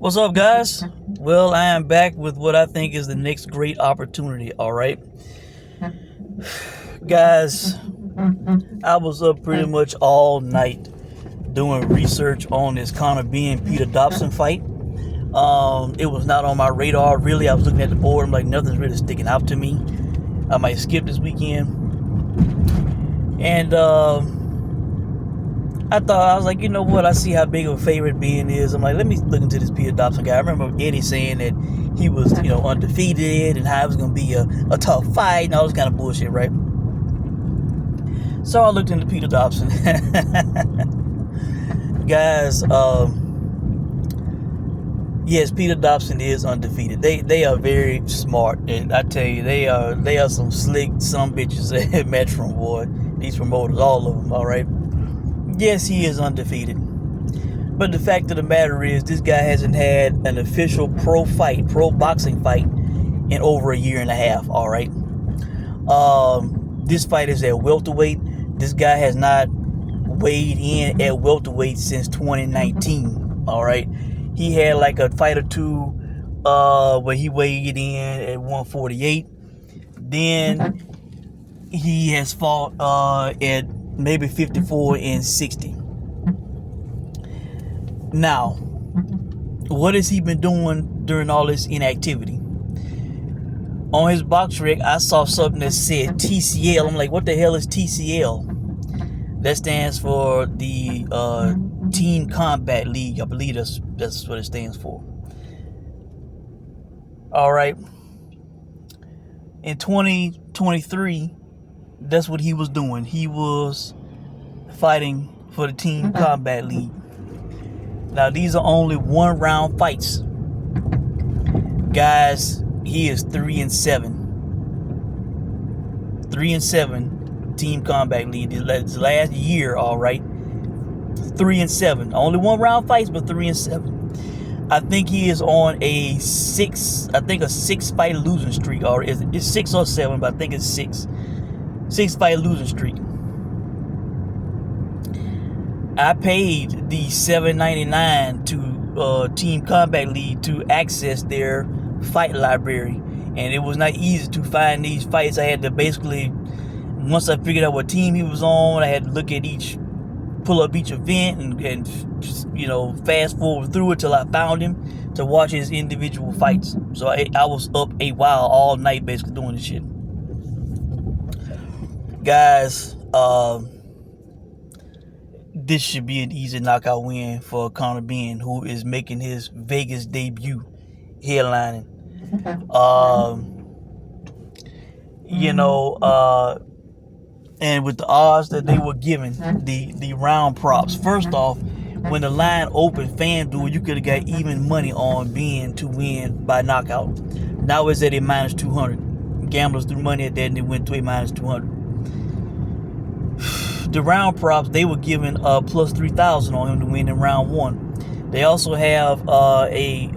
What's up, guys? Well, I am back with what I think is the next great opportunity, all right? Guys, I was up pretty much all night doing research on this Conor Benn Peter Dobson fight. It was not on my radar, really. I was looking at the board. I'm like, nothing's really sticking out to me. I might skip this weekend. And I was like, you know what? I see how big of a favorite Benn is. I'm like, let me look into this Peter Dobson guy. I remember Eddie saying that he was, undefeated and how it was going to be a tough fight and all this kind of bullshit, right? So I looked into Peter Dobson. Guys, yes, Peter Dobson is undefeated. They are very smart, and I tell you, they are some slick some bitches at Metro, boy. These promoters, all of them, all right. Yes, he is undefeated, but the fact of the matter is, this guy hasn't had an official pro boxing fight in over a year and a half. All right. This fight is at welterweight. This guy has not weighed in at welterweight since 2019. All right. He had like a fight or two where he weighed in at 148. Then he has fought at maybe 54 and 60. Now, what has he been doing during all this inactivity? On his box rec, I saw something that said TCL. I'm like, what the hell is TCL? That stands for the Team Combat League. I believe that's what it stands for. All right. In 2023, that's what he was doing. He was fighting for the Team Combat League. Now, these are only 1-round fights. Guys, he is 3-7. 3-7 Team Combat League. This last year, all right. 3-7. Only 1-round fights, but 3-7. I think he is on a 6-fight losing streak. Or it's 6 or 7, but I think it's 6. 6-fight losing streak. I paid the $7.99 to Team Combat League to access their fight library, and it was not easy to find these fights. I had to basically, once I figured out what team he was on, I had to look at pull up each event and fast forward through it till I found him to watch his individual fights. So I was up a while all night basically doing this shit. Guys, this should be an easy knockout win for Conor Benn, who is making his Vegas debut headlining. And with the odds that they were given, the round props. First off, when the line opened, FanDuel, you could have got even money on Benn to win by knockout. Now it's at a -200. Gamblers threw money at that and it went to a -200. The round props, they were given plus 3,000 on him to win in round 1. They also have a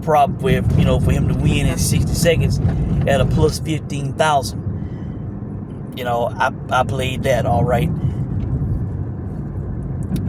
prop with for him to win in 60 seconds at a plus 15,000. I played that, all right.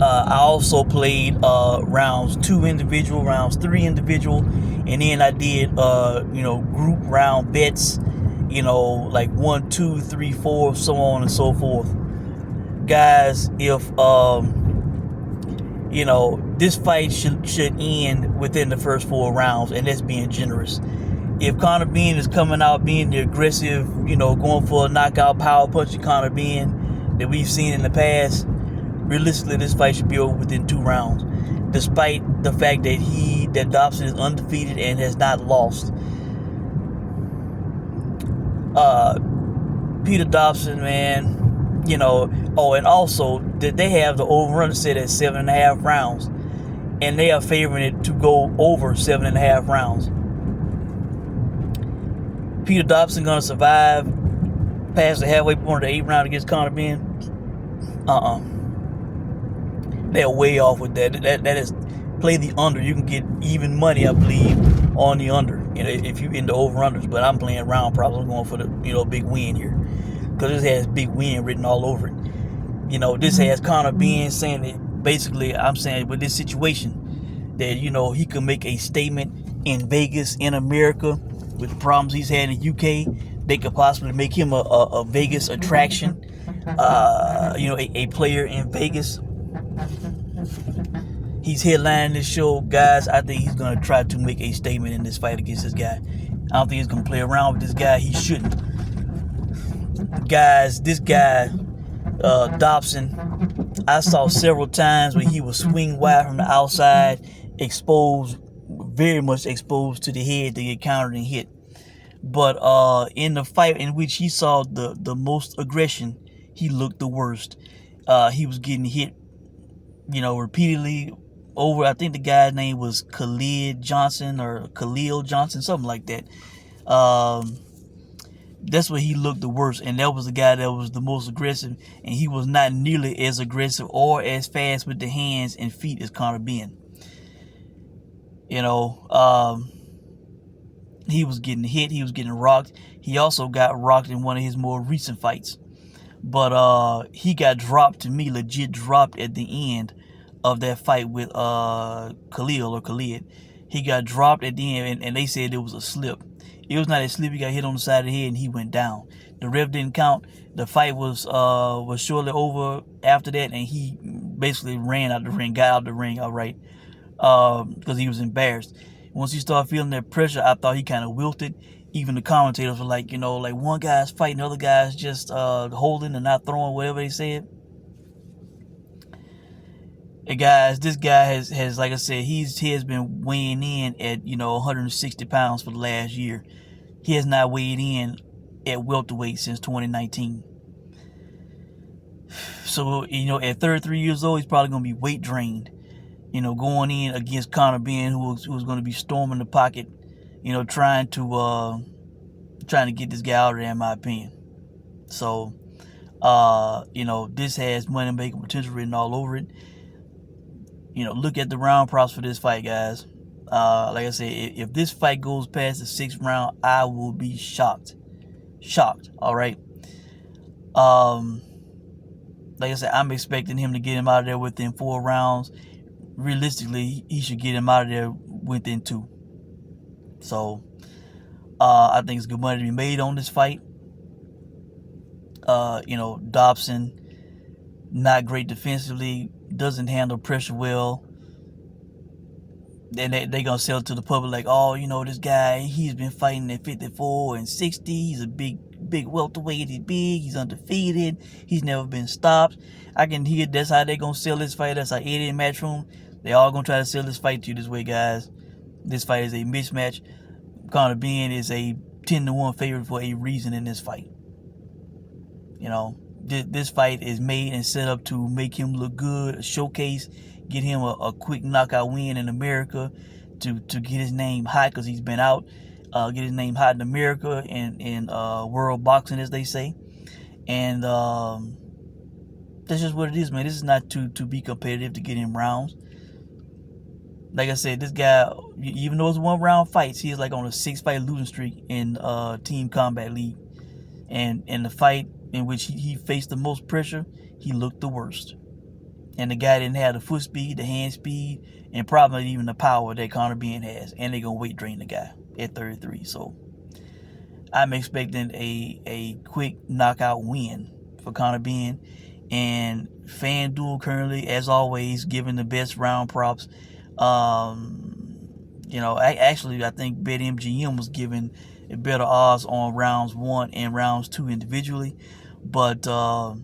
I also played rounds 2 individual, rounds 3 individual, and then I did group round bets, like 1, 2, 3, 4, so on and so forth. Guys, if this fight should end within the first 4 rounds, and that's being generous. If Conor Benn is coming out being the aggressive, going for a knockout, power punching Conor Benn that we've seen in the past, realistically, this fight should be over within 2 rounds, despite the fact that Dobson is undefeated and has not lost. Peter Dobson, man, and also that they have the over-under set at 7.5 rounds, and they are favoring it to go over 7.5 rounds. Peter Dobson gonna survive past the halfway point of the 8th round against Conor Benn? They're way off with that. That is, play the under. You can get even money, I believe, on the under. If you into over-unders. But I'm playing round props. I'm going for the big win here, because this has big win written all over it. This has Conor Benn saying that basically, I'm saying with this situation, that he could make a statement in Vegas, in America, with the problems he's had in the UK. They could possibly make him a Vegas attraction. A player in Vegas. He's headlining this show, guys. I think he's gonna try to make a statement in this fight against this guy. I don't think he's gonna play around with this guy. He shouldn't. Guys, this guy, Dobson, I saw several times where he would swing wide from the outside, exposed, very much exposed to the head to get countered and hit. But in the fight in which he saw the most aggression, he looked the worst. He was getting hit, repeatedly over. I think the guy's name was Khalil Johnson, something like that. That's where he looked the worst, and that was the guy that was the most aggressive, and he was not nearly as aggressive or as fast with the hands and feet as Conor Benn. He was getting hit, he was getting rocked. He also got rocked in one of his more recent fights. But he got dropped, to me, legit dropped at the end of that fight with Khalid. He got dropped at the end, and they said it was a slip. It was not a slip. He got hit on the side of the head, and he went down. The ref didn't count. The fight was shortly over after that, and he basically ran out the ring, got out the ring outright, because he was embarrassed. Once he started feeling that pressure, I thought he kind of wilted. Even the commentators were like, like one guy's fighting, the other guy's just holding and not throwing, whatever they said. And guys, this guy has like I said, he has been weighing in at 160 pounds for the last year. He has not weighed in at welterweight since 2019. So at 33 years old, he's probably gonna be weight drained. Going in against Conor Benn, who was going to be storming the pocket, trying to get this guy out of there, in my opinion. So, this has money making potential written all over it. Look at the round props for this fight, guys. Like I said, if this fight goes past the 6th round, I will be shocked. All right. Like I said, I'm expecting him to get him out of there within 4 rounds. Realistically, he should get him out of there within 2. So, I think it's good money to be made on this fight. Dobson, not great defensively, doesn't handle pressure well. Then they gonna sell it to the public like, oh, this guy, he's been fighting at 54 and 60. He's a big welterweight. He's big. He's undefeated. He's never been stopped. I can hear that's how they gonna sell this fight. That's how Eddie and Matchroom, they all gonna try to sell this fight to you this way, guys. This fight is a mismatch. Conor Benn is a 10-1 favorite for a reason in this fight. This fight is made and set up to make him look good, a showcase, get him a quick knockout win in America, to get his name hot, because he's been out, get his name hot in America and in world boxing, as they say. And that's just what it is, man. This is not to be competitive to get him rounds. Like I said, this guy, even though it's 1-round fights, he is like on a 6-fight losing streak in Team Combat League. And in the fight in which he faced the most pressure, he looked the worst. And the guy didn't have the foot speed, the hand speed, and probably even the power that Conor Benn has. And they're going to weight drain the guy at 33. So I'm expecting a quick knockout win for Conor Benn. And FanDuel currently, as always, giving the best round props. Actually, I think BetMGM was giving better odds on rounds 1 and rounds 2 individually. But ever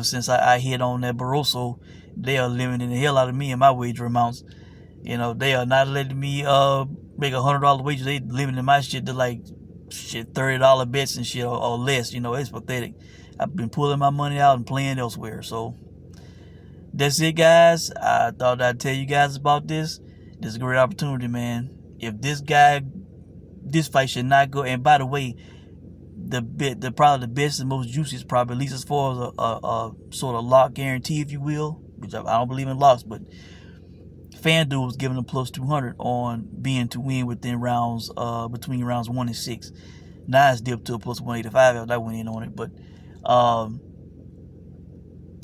since I hit on that Barroso, they are limiting the hell out of me and my wager amounts. They are not letting me make $100 wagers. They limiting my shit to like $30 bets and shit or less. It's pathetic. I've been pulling my money out and playing elsewhere. So that's it, guys. I thought I'd tell you guys about this. This is a great opportunity, man. If this fight should not go. And by the way, probably the best and most juiciest, probably, at least as far as a sort of lock guarantee, if you will, which I don't believe in locks, but FanDuel was giving them plus 200 on Benn to win within rounds, between rounds 1 and 6. Now it's dipped to a plus 185 after I went in on it, but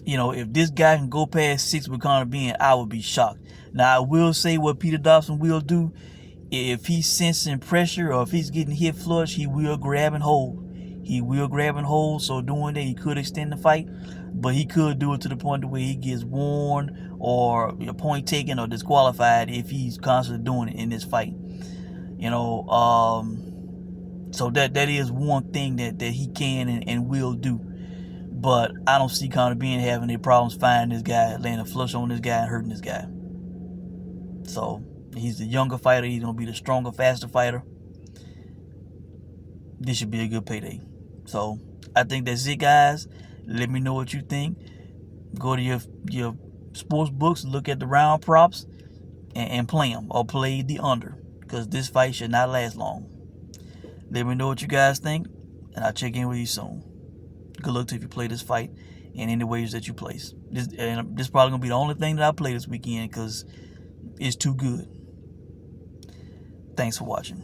You know, if this guy can go past 6 with Conor Benn, I would be shocked. Now, I will say what Peter Dobson will do. If he's sensing pressure or if he's getting hit flush, he will grab and hold. He will grab and hold. So doing that, he could extend the fight, but he could do it to the point where he gets warned or a point taken or disqualified if he's constantly doing it in this fight. You know, so that is one thing that he can and will do. But I don't see Conor Benn having any problems finding this guy, laying a flush on this guy, and hurting this guy. So he's the younger fighter. He's gonna be the stronger, faster fighter. This should be a good payday. So I think that's it, guys. Let me know what you think. Go to your sports books, look at the round props, and play them or play the under, because this fight should not last long. Let me know what you guys think, and I'll check in with you soon. Good luck to you if you play this fight in any ways that you place. This probably gonna be the only thing that I play this weekend because it's too good. Thanks for watching.